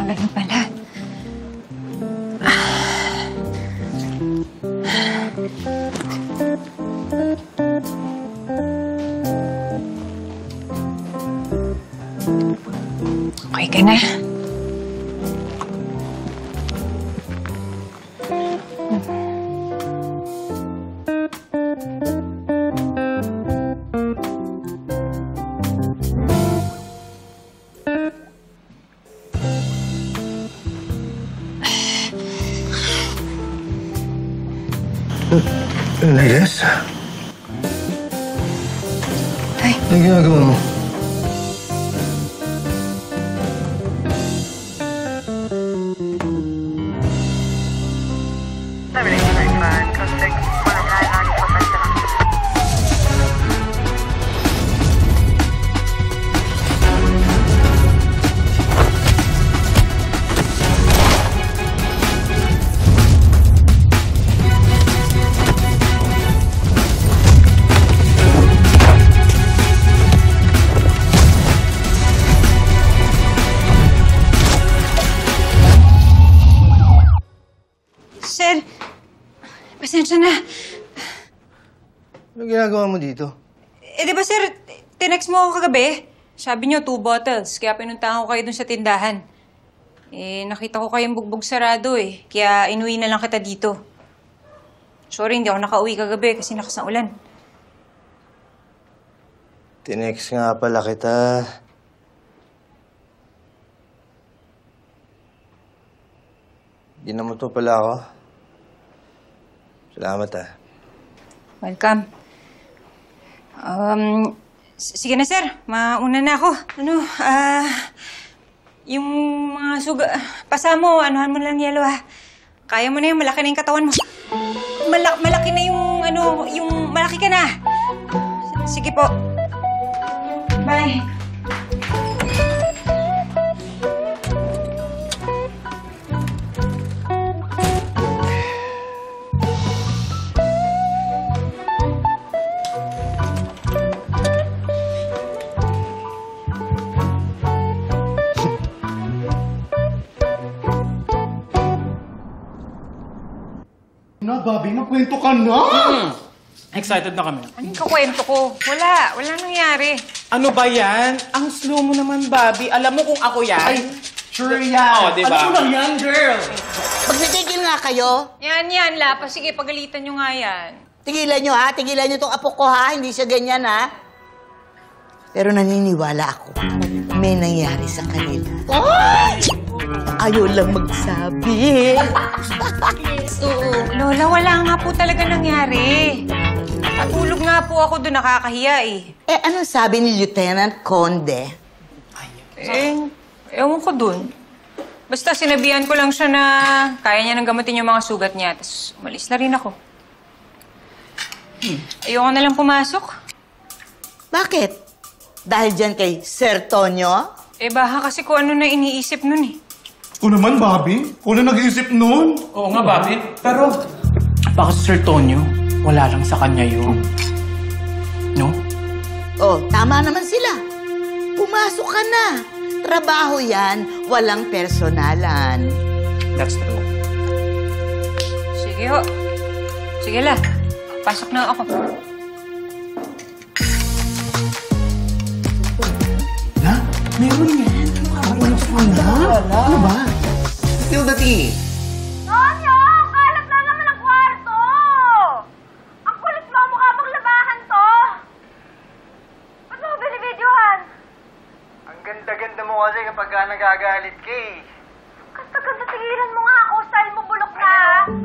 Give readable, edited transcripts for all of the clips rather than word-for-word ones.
ganun pala. Okay ka na? Yes? Ay. Anong ginagawa mo? Sir, pasensya na. Anong ginagawa mo dito? Di ba sir, tinext mo ako kagabi? Sabi niyo, 2 bottles, kaya pinuntahan ko kayo dun sa tindahan. Nakita ko kayong bugbog sarado kaya inuwi na lang kita dito. Sorry, hindi ako nakauwi kagabi kasi lakas ng ulan. Tinext nga pala kita. Ginamot mo pala ako. Salamat Welcome. Sige na, sir. Mauna na ako. Yung mga pasa mo, anuhan mo lang yelo, ha? Kaya mo na yung malaki na yung katawan mo. Malaki na yung malaki ka na. Sige po. Bye. Bobby, magkwento ka na! Excited na kami. Anong kakwento ko? Wala nangyari. Ano ba yan? Ang slow mo naman, Bobby. Alam mo kung ako yan? Ay, sure yan! Oo, diba? Ano lang yan, girl? Magtitigil nga kayo. Yan, Lapa. Sige, pagalitan nyo nga yan. Tigilan nyo, ha? Tigilan nyo tong apo ko, ha? Hindi siya ganyan, ha? Pero naniniwala ako. May nangyari sa kanila. Ay! Ayaw lang magsabi. Lola, wala nga po talaga nangyari. Natulog nga po ako doon, nakakahiya Anong sabi ni Lieutenant Conde? Ewan ko doon. Basta sinabihan ko lang siya na kaya niya nang gamatin yung mga sugat niya. Tapos umalis na rin ako. Ayoko na lang pumasok. Bakit? Dahil dyan kay Sir Tonyo? Baka kasi kung ano na iniisip nun Ako naman, Bobby. Ako na nag-iisip nun. Oo nga, Bobby. Pero baka si Sir Tonyo, wala lang sa kanya yun. No? Oh, tama naman sila. Pumasok ka na. Trabaho yan, walang personalan. That's true. Sige ho. Sige la. Pasok na ako. Na? Meron yan. Ano ba? Spill the tea. Tonyo! Kalat na naman ang kwarto! Ang kulit mo, mukha bang labahan to? Ba't mo binibidyohan? Ang ganda-ganda mo kasi kapag nagagalit ka Ganda-ganda, tigilan mo nga ako. Style mo bulok na.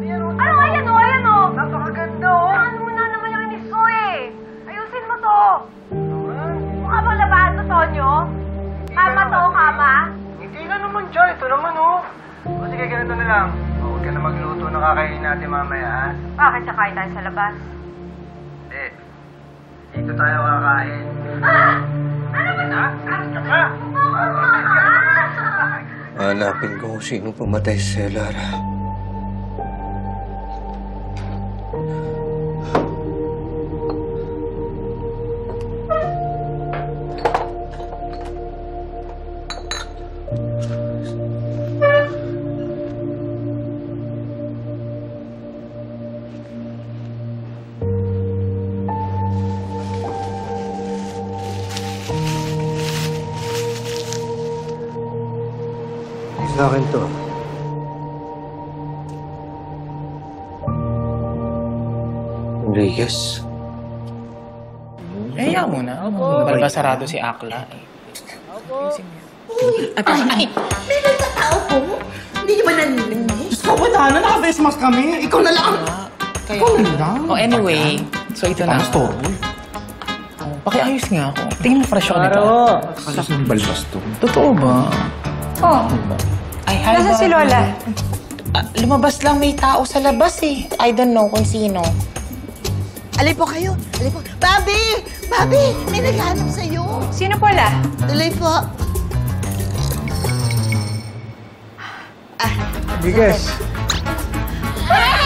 Ayan o. Napakaganda Ano mo na naman yung inis ko Ayusin mo to. Mukha bang labahan to, Tonyo? Kama to, kama? Hindi na naman dyan. Ito naman O sige, ganito na lang. Huwag ka na magluto na kakainin natin mamaya, ha? Bakit sakain tayo sa labas? Dito tayo kakain. Ano ba to? Kaka! Hanapin ko kung sino pumatay sa Lara. Akin to. Enriquez. Eh, mo na. Balbasarado si Akla. Ay, may nagtatao po. Hindi niyo ba naninig? Diyos ko, wala na. Naka-face mask kami. Ikaw na lang. Ikaw na lang. Oh, anyway. So, ito na. Gusto. Pakiayos nga ako. Tingin mo fresh ako nito. Kalas ng balbas to. Totoo ba? Oh, Ay, hi, nasa si Bobby. Lola? Lumabas lang may tao sa labas eh. I don't know kung sino. Alay po kayo. Alay po. Bobby! Bobby! May naghahanap sa'yo. Sino po la? Tuloy po. Enriquez. Ah!